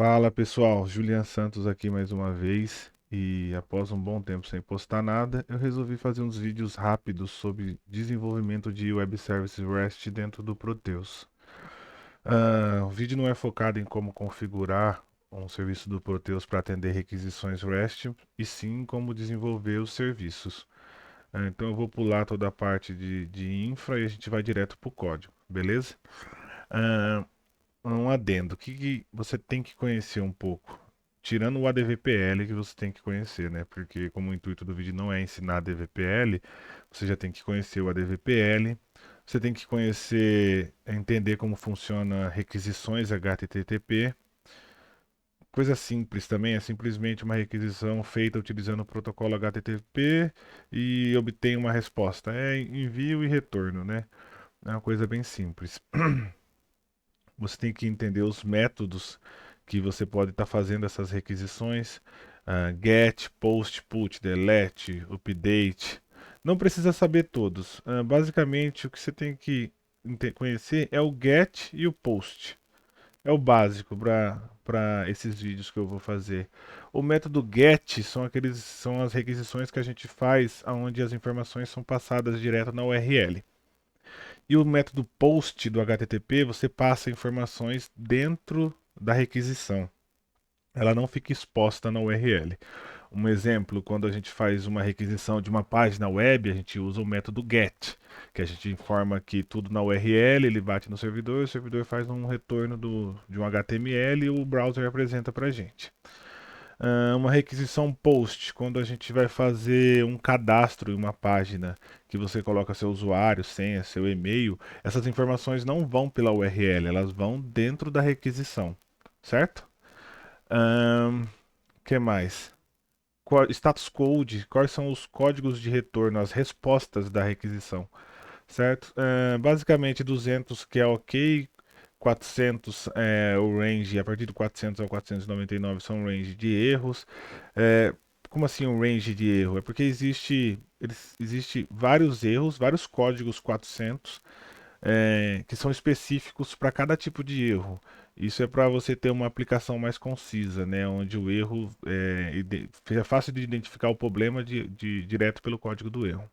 Fala pessoal, Julian Santos aqui mais uma vez e após um bom tempo sem postar nada, eu resolvi fazer uns vídeos rápidos sobre desenvolvimento de web services REST dentro do Proteus. O vídeo não é focado em como configurar um serviço do Proteus para atender requisições REST, e sim como desenvolver os serviços. Então eu vou pular toda a parte de infra e a gente vai direto para o código, beleza? Ah, um adendo, o que você tem que conhecer um pouco? Tirando o ADVPL que você tem que conhecer, né? Porque como o intuito do vídeo não é ensinar ADVPL, você já tem que conhecer o ADVPL, você tem que conhecer, entender como funciona requisições HTTP. Coisa simples também, é simplesmente uma requisição feita utilizando o protocolo HTTP e obtém uma resposta. É envio e retorno, né? É uma coisa bem simples. Você tem que entender os métodos que você pode estar fazendo essas requisições. Get, post, put, delete, update. Não precisa saber todos. Basicamente, o que você tem que conhecer é o get e o post. É o básico para esses vídeos que eu vou fazer. O método get são as requisições que a gente faz onde as informações são passadas direto na URL. E o método post do HTTP, você passa informações dentro da requisição. Ela não fica exposta na URL. Um exemplo, quando a gente faz uma requisição de uma página web, a gente usa o método GET, que a gente informa que tudo na URL, ele bate no servidor, o servidor faz um retorno de um HTML e o browser apresenta para a gente. Uma requisição post, quando a gente vai fazer um cadastro em uma página, que você coloca seu usuário, senha, seu e-mail, essas informações não vão pela URL, elas vão dentro da requisição, certo? Que mais? Status code, quais são os códigos de retorno, as respostas da requisição, certo? Basicamente 200 que é ok, 400 é o range, a partir do 400 ao 499 são range de erros. É, como assim um range de erro? É porque existe vários erros, vários códigos 400 que são específicos para cada tipo de erro. Isso é para você ter uma aplicação mais concisa, né? Onde o erro seja fácil de identificar o problema direto pelo código do erro.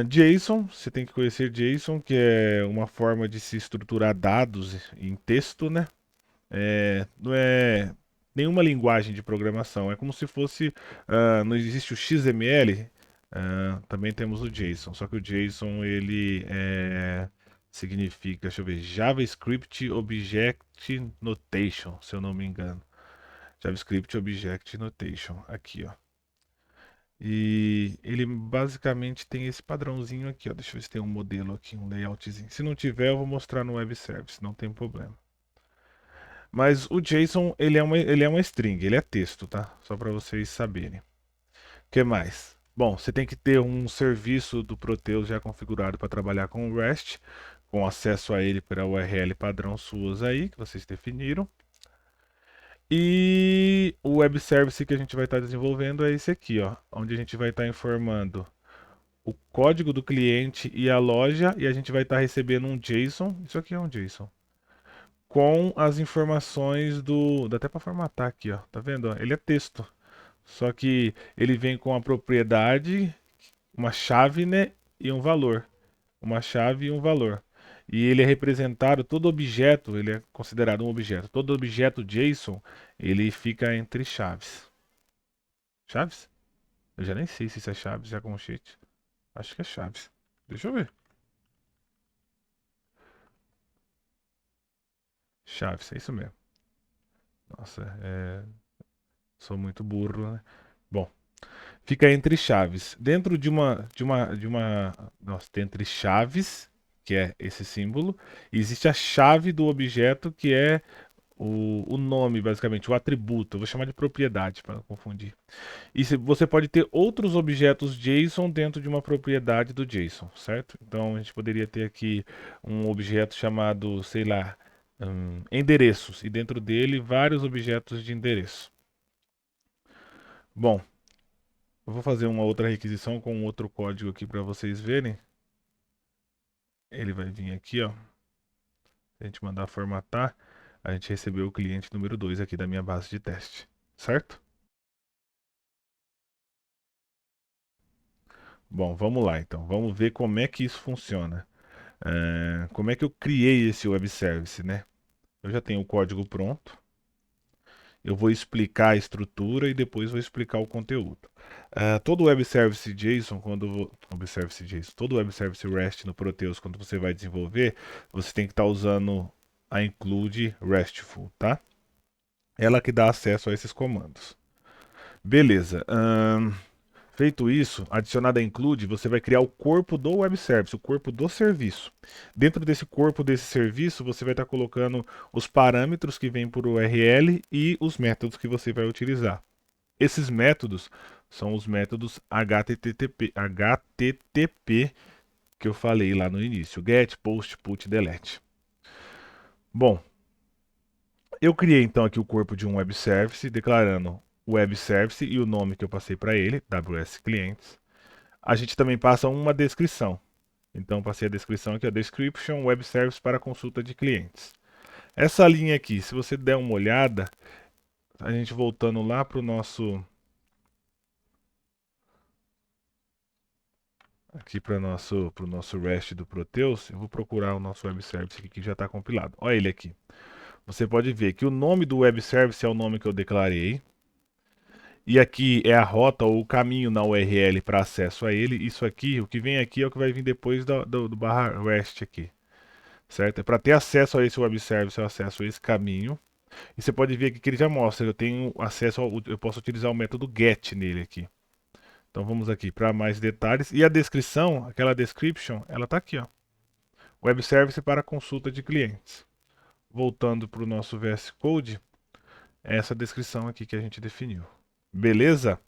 JSON, você tem que conhecer JSON, que é uma forma de se estruturar dados em texto, né? Não é nenhuma linguagem de programação, é como se fosse. Não existe o XML, também temos o JSON, só que o JSON significa, deixa eu ver, JavaScript Object Notation, se eu não me engano. JavaScript Object Notation, aqui, ó. E ele basicamente tem esse padrãozinho aqui, ó. Deixa eu ver se tem um modelo aqui, um layoutzinho. Se não tiver, eu vou mostrar no web service, não tem problema. Mas o JSON, ele é uma string, ele é texto, tá? Só para vocês saberem. O que mais? Bom, você tem que ter um serviço do Proteus já configurado para trabalhar com o REST, com acesso a ele para URL padrão suas aí, que vocês definiram. E o web service que a gente vai estar desenvolvendo é esse aqui, ó, onde a gente vai estar informando o código do cliente e a loja, e a gente vai estar recebendo um JSON. Isso aqui é um JSON. Com as informações do. Dá até para formatar aqui, ó. Tá vendo? Ó? Ele é texto. Só que ele vem com a propriedade, uma chave, né? E um valor. Uma chave e um valor. E ele é representado, todo objeto, ele é considerado um objeto. Todo objeto JSON, ele fica entre chaves. Chaves? Eu já nem sei se isso é chaves, já com cheat. Acho que é chaves. Deixa eu ver. Chaves, é isso mesmo. Nossa, sou muito burro, né? Bom, fica entre chaves. Dentro nossa, tem entre chaves, que é esse símbolo, e existe a chave do objeto, que é o nome, basicamente, o atributo. Eu vou chamar de propriedade para não confundir. E você pode ter outros objetos JSON dentro de uma propriedade do JSON, certo? Então a gente poderia ter aqui um objeto chamado, sei lá, endereços, e dentro dele vários objetos de endereço. Bom, eu vou fazer uma outra requisição com outro código aqui para vocês verem. Ele vai vir aqui, ó. Se a gente mandar formatar. a gente recebeu o cliente número 2 aqui da minha base de teste, certo? Bom, vamos lá então. Vamos ver como é que isso funciona. Como é que eu criei esse web service, né? Eu já tenho o código pronto. Eu vou explicar a estrutura e depois vou explicar o conteúdo. Todo web service JSON, todo web service REST no Proteus, quando você vai desenvolver, você tem que estar usando a include RESTful, tá? Ela que dá acesso a esses comandos. Beleza. Feito isso, adicionado a include, você vai criar o corpo do web service, o corpo do serviço. Dentro desse corpo desse serviço, você vai estar colocando os parâmetros que vêm por URL e os métodos que você vai utilizar. Esses métodos são os métodos HTTP que eu falei lá no início: get, post, put, delete. Bom, eu criei então aqui o corpo de um web service, declarando o web service e o nome que eu passei para ele, WS Clients. A gente também passa uma descrição. Então, passei a descrição aqui, a description web service para consulta de clientes. Essa linha aqui, se você der uma olhada, a gente voltando lá para o nosso aqui para o nosso REST do Proteus, eu vou procurar o nosso web service aqui que já está compilado. Olha ele aqui. Você pode ver que o nome do web service é o nome que eu declarei. E aqui é a rota ou o caminho na URL para acesso a ele. Isso aqui, o que vem aqui é o que vai vir depois do barra REST aqui. Certo? É para ter acesso a esse web service, eu acesso a esse caminho. E você pode ver aqui que ele já mostra, eu tenho acesso eu posso utilizar o método get nele aqui. Então vamos aqui para mais detalhes. E a descrição, aquela description, ela está aqui, ó. Web Service para consulta de clientes. Voltando para o nosso VS Code, é essa descrição aqui que a gente definiu. Beleza?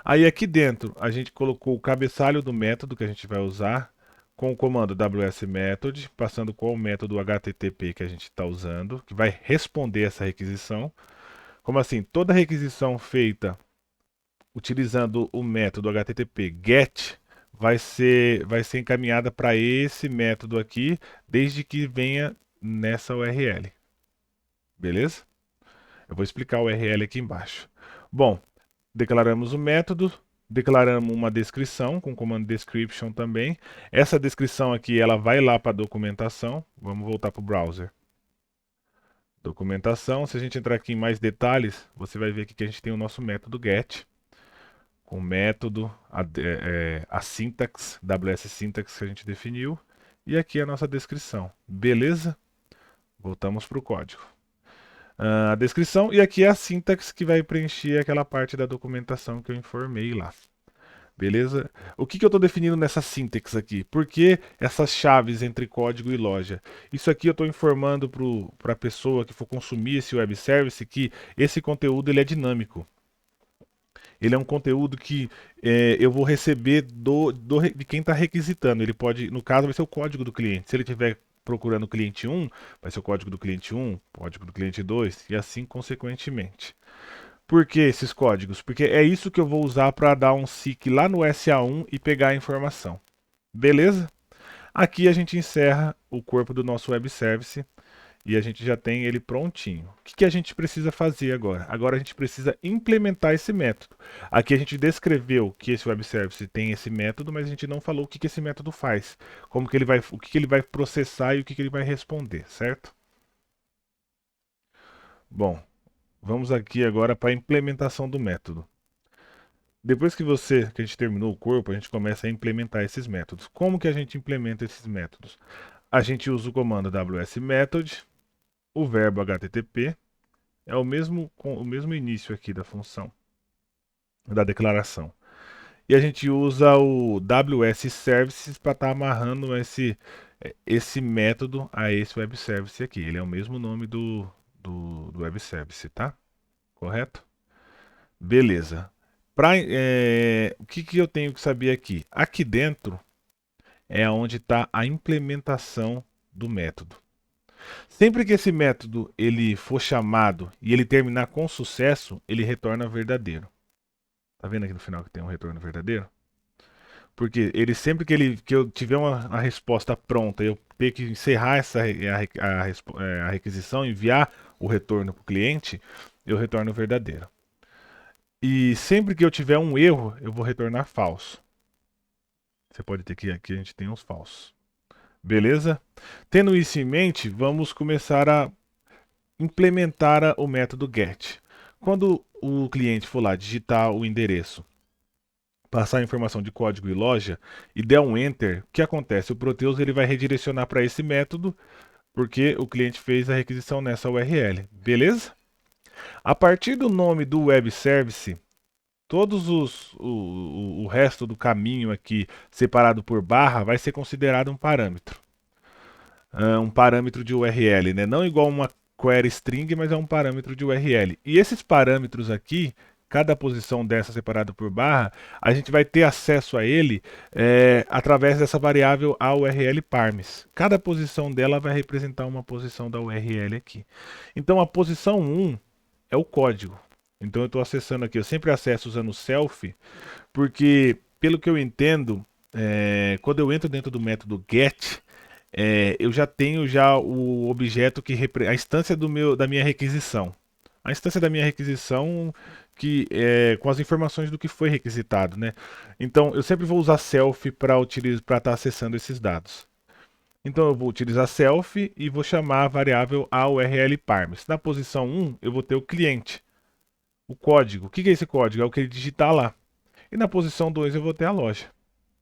Aí aqui dentro a gente colocou o cabeçalho do método que a gente vai usar com o comando WS-Method, passando qual o método HTTP que a gente está usando, que vai responder essa requisição. Como assim? Toda requisição feita utilizando o método HTTP GET vai ser encaminhada para esse método aqui, desde que venha nessa URL. Beleza? Eu vou explicar a URL aqui embaixo. Bom, declaramos o método, declaramos uma descrição com o comando description também. Essa descrição aqui ela vai lá para a documentação. Vamos voltar para o browser. Documentação, se a gente entrar aqui em mais detalhes, você vai ver aqui que a gente tem o nosso método get, com o método, a syntax, WS syntax que a gente definiu, e aqui a nossa descrição. Beleza? Voltamos para o código. A descrição, e aqui é a syntax que vai preencher aquela parte da documentação que eu informei lá. Beleza? O que eu estou definindo nessa syntax aqui? Por que essas chaves entre código e loja? Isso aqui eu estou informando para a pessoa que for consumir esse web service que esse conteúdo ele é dinâmico. Ele é um conteúdo que eu vou receber de quem está requisitando. Ele pode, no caso, vai ser o código do cliente. Se ele estiver procurando o cliente 1, vai ser o código do cliente 1, código do cliente 2 e assim consequentemente. Por que esses códigos? Porque é isso que eu vou usar para dar um seek lá no SA1 e pegar a informação. Beleza? Aqui a gente encerra o corpo do nosso web service e a gente já tem ele prontinho. O que a gente precisa fazer agora? Agora a gente precisa implementar esse método. Aqui a gente descreveu que esse web service tem esse método, mas a gente não falou o que esse método faz, como que ele vai, o que ele vai processar e o que ele vai responder, certo? Bom, vamos aqui agora para a implementação do método. Depois que a gente terminou o corpo, a gente começa a implementar esses métodos. Como que a gente implementa esses métodos? A gente usa o comando WS-Method, o verbo HTTP, é o mesmo início aqui da função, da declaração. E a gente usa o WS Services para estar amarrando esse método a esse web service aqui. Ele é o mesmo nome do web service, tá? Correto? Beleza. O que eu tenho que saber aqui? Aqui dentro é onde está a implementação do método. Sempre que esse método ele for chamado e ele terminar com sucesso, ele retorna verdadeiro. Tá vendo aqui no final que tem um retorno verdadeiro? Porque ele sempre que eu tiver uma resposta pronta, eu ter que encerrar a requisição, enviar o retorno para o cliente, eu retorno verdadeiro. E sempre que eu tiver um erro, eu vou retornar falso. Você pode ter que aqui a gente tem uns falsos. Beleza? Tendo isso em mente, vamos começar a implementar o método GET. Quando o cliente for lá digitar o endereço, passar a informação de código e loja e der um Enter, o que acontece? O Proteus ele vai redirecionar para esse método porque o cliente fez a requisição nessa URL. Beleza? A partir do nome do web service, todos o resto do caminho aqui separado por barra vai ser considerado um parâmetro. Um parâmetro de URL, né? Não igual uma query string, mas é um parâmetro de URL. E esses parâmetros aqui, cada posição dessa separada por barra, a gente vai ter acesso a ele através dessa variável URL parmes. Cada posição dela vai representar uma posição da URL aqui. Então a posição 1 é o código. Então eu estou acessando aqui, eu sempre acesso usando o self, porque pelo que eu entendo, quando eu entro dentro do método get, eu já tenho já o objeto a instância da minha requisição. A instância da minha requisição com as informações do que foi requisitado, né? Então eu sempre vou usar self para estar acessando esses dados. Então eu vou utilizar self e vou chamar a variável URL-parmes. Na posição 1 eu vou ter o cliente, o código. O que é esse código? É o que ele digitar lá. E na posição 2 eu vou ter a loja.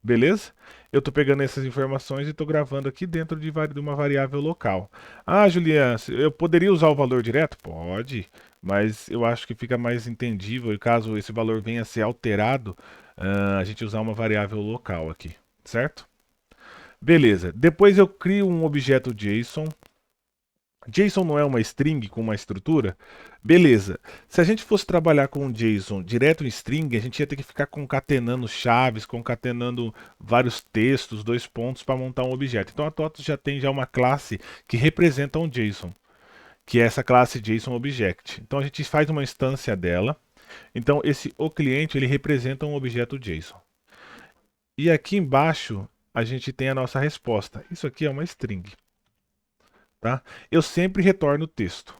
Beleza? Eu estou pegando essas informações e estou gravando aqui dentro de uma variável local. Ah, Juliana, eu poderia usar o valor direto? Pode, mas eu acho que fica mais entendível e caso esse valor venha a ser alterado, a gente usar uma variável local aqui, certo? Beleza. Depois eu crio um objeto JSON. JSON não é uma string com uma estrutura? Beleza. Se a gente fosse trabalhar com um JSON direto em string, a gente ia ter que ficar concatenando chaves, concatenando vários textos, dois pontos para montar um objeto. Então a TOTOS já tem uma classe que representa um JSON, que é essa classe JSON Object. Então a gente faz uma instância dela. Então o cliente ele representa um objeto JSON. E aqui embaixo a gente tem a nossa resposta. Isso aqui é uma string. Tá? Eu sempre retorno texto.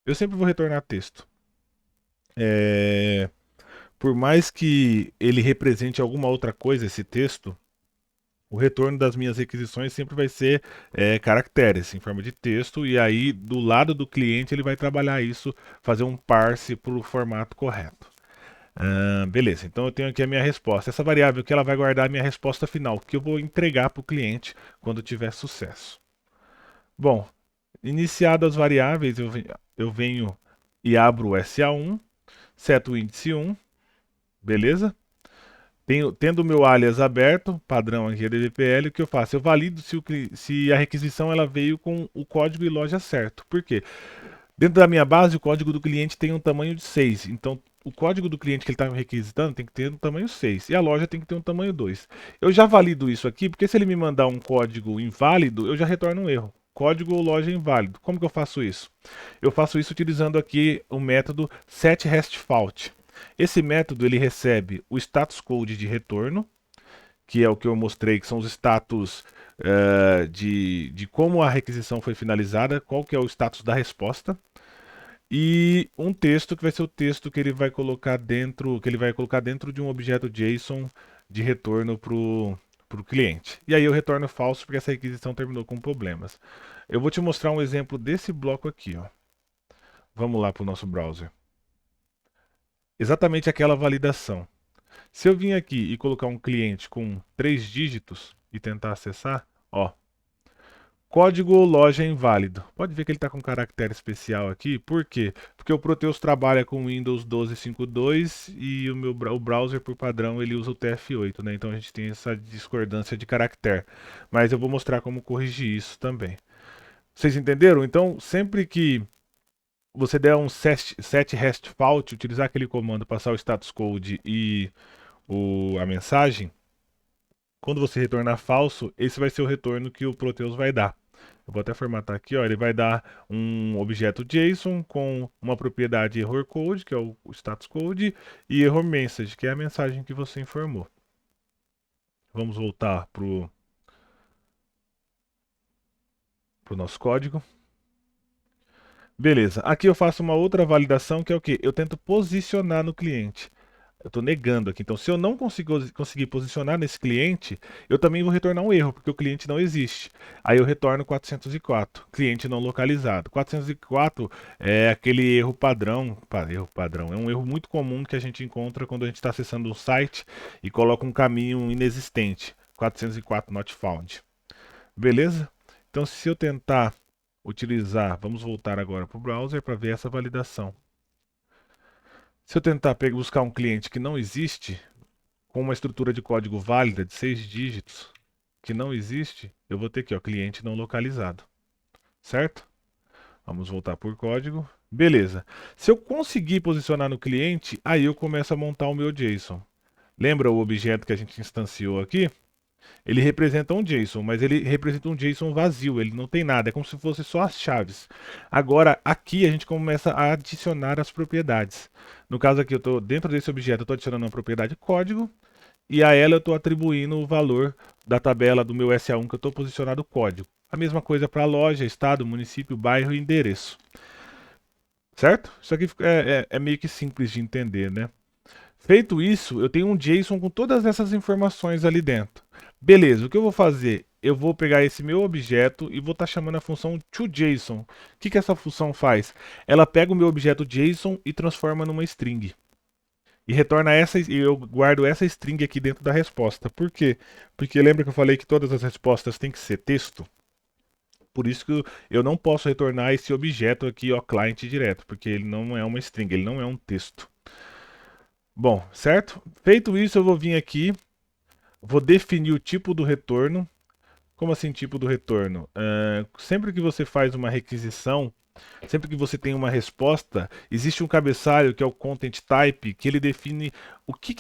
Eu sempre vou retornar texto. Por mais que ele represente alguma outra coisa, esse texto, o retorno das minhas requisições sempre vai ser caracteres em forma de texto, e aí do lado do cliente ele vai trabalhar isso, fazer um parse para o formato correto. Beleza, então eu tenho aqui a minha resposta. Essa variável que ela vai guardar a minha resposta final, que eu vou entregar para o cliente quando tiver sucesso. Bom, iniciado as variáveis, eu venho e abro o SA1, seto o índice 1, beleza? Tendo o meu alias aberto, padrão aqui DDPL, o que eu faço? Eu valido se a requisição ela veio com o código e loja certo. Por quê? Dentro da minha base, o código do cliente tem um tamanho de 6. Então, o código do cliente que ele está requisitando tem que ter um tamanho 6. E a loja tem que ter um tamanho 2. Eu já valido isso aqui, porque se ele me mandar um código inválido, eu já retorno um erro. Código ou loja inválido. Como que eu faço isso? Eu faço isso utilizando aqui o método setRestFault. Esse método ele recebe o status code de retorno, que é o que eu mostrei, que são os status de como a requisição foi finalizada, qual que é o status da resposta, e um texto que vai ser o texto que ele vai colocar dentro de um objeto JSON de retorno para o cliente. E aí eu retorno falso porque essa requisição terminou com problemas. Eu vou te mostrar um exemplo desse bloco aqui, ó. Vamos lá para o nosso browser. Exatamente aquela validação. Se eu vim aqui e colocar um cliente com 3 dígitos e tentar acessar, ó, código ou loja inválido. Pode ver que ele está com um caractere especial aqui. Por quê? Porque o Proteus trabalha com Windows 12.5.2 e o browser, por padrão, ele usa o TF8, né? Então a gente tem essa discordância de caractere. Mas eu vou mostrar como corrigir isso também. Vocês entenderam? Então, sempre que você der um set rest fault, utilizar aquele comando, passar o status code e a mensagem, quando você retornar falso, esse vai ser o retorno que o Proteus vai dar. Eu vou até formatar aqui, ó, ele vai dar um objeto JSON com uma propriedade error code, que é o status code, e error message, que é a mensagem que você informou. Vamos voltar para o nosso código. Beleza. Aqui eu faço uma outra validação que é o quê? Eu tento posicionar no cliente. Eu estou negando aqui. Então, se eu não conseguir posicionar nesse cliente, eu também vou retornar um erro, porque o cliente não existe. Aí eu retorno 404, cliente não localizado. 404 é aquele erro padrão. Erro padrão. É um erro muito comum que a gente encontra quando a gente está acessando um site e coloca um caminho inexistente. 404 not found. Beleza? Então, se eu tentar utilizar, vamos voltar agora para o browser para ver essa validação. Se eu tentar buscar um cliente que não existe, com uma estrutura de código válida de 6 dígitos, que não existe, eu vou ter aqui, ó, cliente não localizado. Certo? Vamos voltar por código. Beleza. Se eu conseguir posicionar no cliente, aí eu começo a montar o meu JSON. Lembra o objeto que a gente instanciou aqui? Ele representa um JSON, mas ele representa um JSON vazio, ele não tem nada, é como se fosse só as chaves. Agora, aqui a gente começa a adicionar as propriedades. No caso aqui, eu estou dentro desse objeto, eu estou adicionando uma propriedade código, e a ela eu estou atribuindo o valor da tabela do meu SA1 que eu estou posicionado código. A mesma coisa para loja, estado, município, bairro e endereço. Certo? Isso aqui é meio que simples de entender, né? Feito isso, eu tenho um JSON com todas essas informações ali dentro. Beleza, o que eu vou fazer? Eu vou pegar esse meu objeto e vou estar chamando a função toJSON. O que essa função faz? Ela pega o meu objeto JSON e transforma numa string. E retorna essa, e eu guardo essa string aqui dentro da resposta. Por quê? Porque lembra que eu falei que todas as respostas têm que ser texto? Por isso que eu não posso retornar esse objeto aqui, ó, client direto, porque ele não é uma string, ele não é um texto. Bom, certo? Feito isso, eu vou vir aqui, vou definir o tipo do retorno. Como assim tipo do retorno? Sempre que você faz uma requisição, sempre que você tem uma resposta, existe um cabeçalho que é o content type, que ele define o que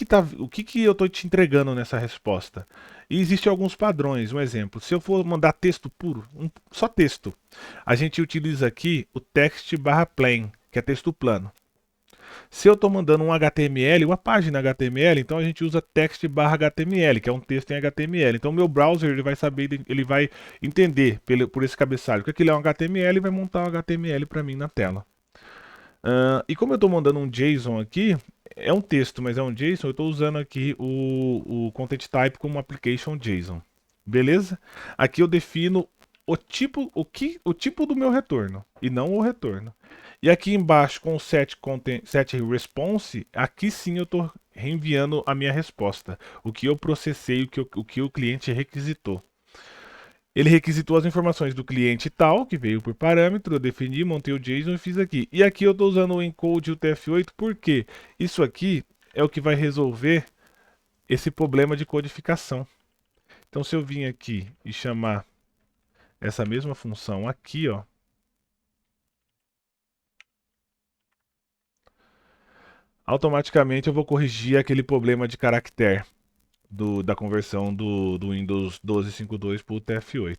eu estou te entregando nessa resposta. E existem alguns padrões. Um exemplo, se eu for mandar texto puro, só texto, a gente utiliza aqui o text/plain, que é texto plano. Se eu estou mandando um HTML, uma página HTML, então a gente usa text/HTML, que é um texto em HTML. Então o meu browser ele vai saber, ele vai entender por esse cabeçalho que aquilo é um HTML e vai montar um HTML para mim na tela. E como eu estou mandando um JSON aqui, é um texto, mas é um JSON, eu estou usando aqui o content type como application JSON. Beleza? Aqui eu defino o tipo do meu retorno e não o retorno. E aqui embaixo com o set response, aqui sim eu estou reenviando a minha resposta, o que eu processei, o que o cliente requisitou. Ele requisitou as informações do cliente tal, que veio por parâmetro, eu defini, montei o JSON e fiz aqui. E aqui eu estou usando o encode UTF-8 porque isso aqui é o que vai resolver esse problema de codificação. Então se eu vim aqui e chamar essa mesma função aqui, ó, automaticamente eu vou corrigir aquele problema de caractere da conversão do Windows 12.5.2 para o UTF-8.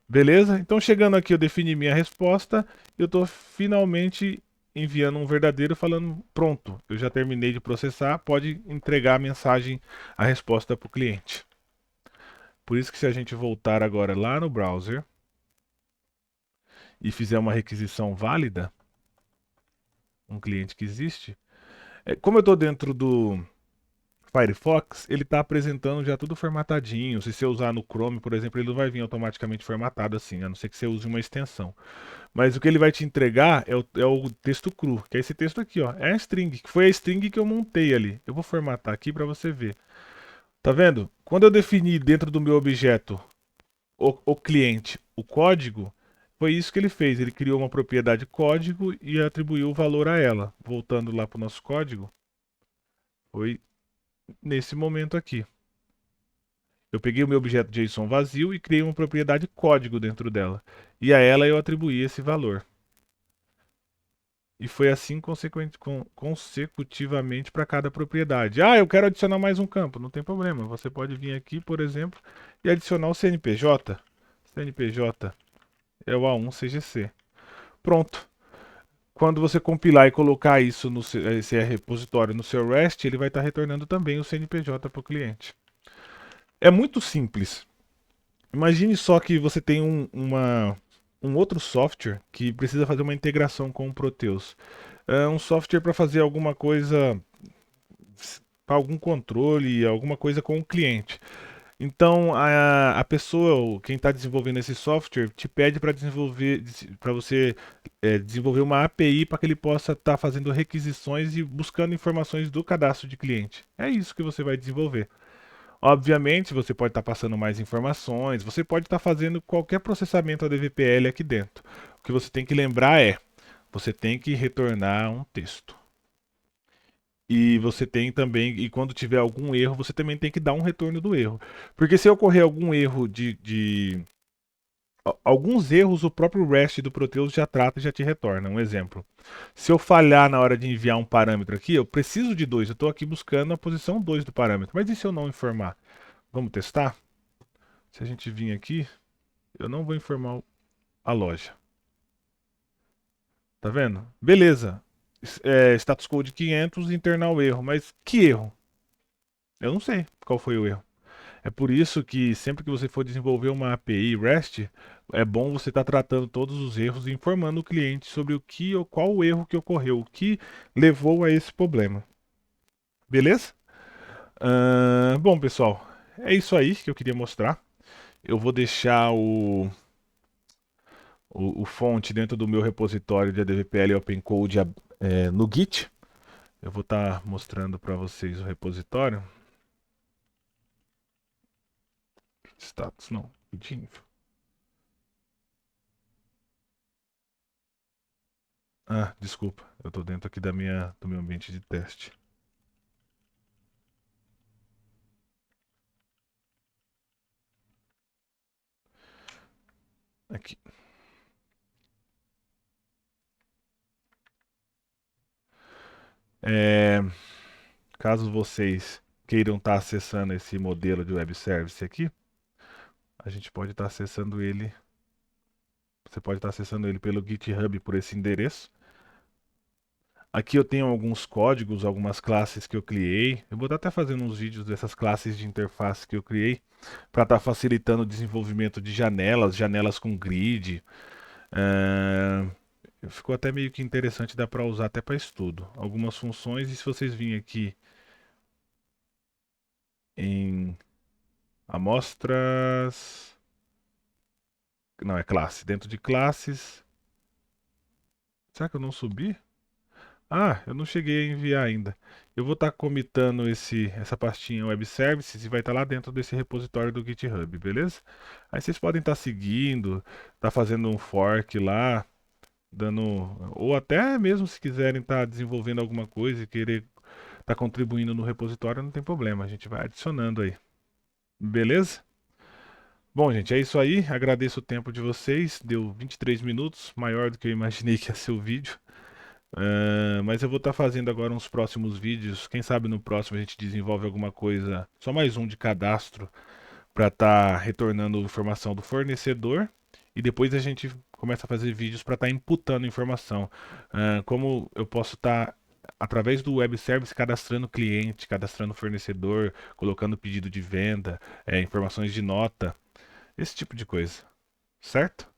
Beleza? Então chegando aqui eu defini minha resposta, eu estou finalmente enviando um verdadeiro falando, pronto, eu já terminei de processar, pode entregar a mensagem, a resposta para o cliente. Por isso que se a gente voltar agora lá no browser e fizer uma requisição válida, um cliente que existe, como eu estou dentro do Firefox, ele está apresentando já tudo formatadinho. Se você usar no Chrome, por exemplo, ele não vai vir automaticamente formatado assim, a não ser que você use uma extensão. Mas o que ele vai te entregar é o texto cru, que é esse texto aqui, ó. É a string, que foi a string que eu montei ali. Eu vou formatar aqui para você ver. Tá vendo? Quando eu defini dentro do meu objeto o cliente, o código, foi isso que ele fez. Ele criou uma propriedade código e atribuiu o valor a ela. Voltando lá para o nosso código, foi nesse momento aqui. Eu peguei o meu objeto JSON vazio e criei uma propriedade código dentro dela. E a ela eu atribuí esse valor. E foi assim consecutivamente para cada propriedade. Ah, eu quero adicionar mais um campo. Não tem problema. Você pode vir aqui, por exemplo, e adicionar o CNPJ. CNPJ é o A1CGC. Pronto. Quando você compilar e colocar isso esse repositório no seu REST, ele vai estar retornando também o CNPJ para o cliente. É muito simples. Imagine só que você tem um outro software que precisa fazer uma integração com o Proteus. É um software para fazer alguma coisa, para algum controle, alguma coisa com o cliente. Então, a pessoa, quem está desenvolvendo esse software, te pede para desenvolver, para você desenvolver uma API para que ele possa estar fazendo requisições e buscando informações do cadastro de cliente. É isso que você vai desenvolver. Obviamente, você pode estar passando mais informações, você pode estar fazendo qualquer processamento ADVPL aqui dentro. O que você tem que lembrar é, você tem que retornar um texto. E você tem também, e quando tiver algum erro, você também tem que dar um retorno do erro. Porque se ocorrer algum erro alguns erros o próprio REST do Proteus já trata e já te retorna. Um exemplo. Se eu falhar na hora de enviar um parâmetro aqui, eu preciso de 2. Eu estou aqui buscando a posição 2 do parâmetro. Mas e se eu não informar? Vamos testar? Se a gente vir aqui, eu não vou informar a loja. Tá vendo? Beleza. Status code 500, internal erro. Mas que erro? Eu não sei qual foi o erro. É por isso que sempre que você for desenvolver uma API REST, é bom você estar tratando todos os erros e informando o cliente sobre o que ou qual o erro que ocorreu, o que levou a esse problema. Beleza? Bom, pessoal, é isso aí que eu queria mostrar. Eu vou deixar o fonte dentro do meu repositório de ADVPL e OpenCode no Git. Eu vou estar mostrando para vocês o repositório. Status não, Git info. Ah, desculpa, eu estou dentro aqui do meu ambiente de teste. Aqui. É, caso vocês queiram estar acessando esse modelo de web service aqui, a gente pode estar acessando ele. Você pode estar acessando ele pelo GitHub por esse endereço. Aqui eu tenho alguns códigos, algumas classes que eu criei. Eu vou estar até fazendo uns vídeos dessas classes de interface que eu criei para estar facilitando o desenvolvimento de janelas, janelas com grid. É, ficou até meio que interessante, dá para usar até para estudo. Algumas funções, e se vocês virem aqui em amostras. Não, é classe. Dentro de classes. Será que eu não subi? Ah, eu não cheguei a enviar ainda. Eu vou estar comitando essa pastinha Web Services e vai estar lá dentro desse repositório do GitHub, beleza? Aí vocês podem estar seguindo, estar fazendo um fork lá, dando. Ou até mesmo se quiserem estar desenvolvendo alguma coisa e querer estar contribuindo no repositório, não tem problema. A gente vai adicionando aí. Beleza? Bom, gente, é isso aí. Agradeço o tempo de vocês. Deu 23 minutos, maior do que eu imaginei que ia ser o vídeo. Mas eu vou estar fazendo agora uns próximos vídeos. Quem sabe no próximo a gente desenvolve alguma coisa, só mais um de cadastro, para estar retornando informação do fornecedor. E depois a gente começa a fazer vídeos para estar imputando informação. Como eu posso estar, através do web service, cadastrando cliente, cadastrando fornecedor, colocando pedido de venda, informações de nota. Esse tipo de coisa, certo?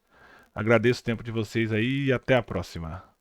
Agradeço o tempo de vocês aí e até a próxima.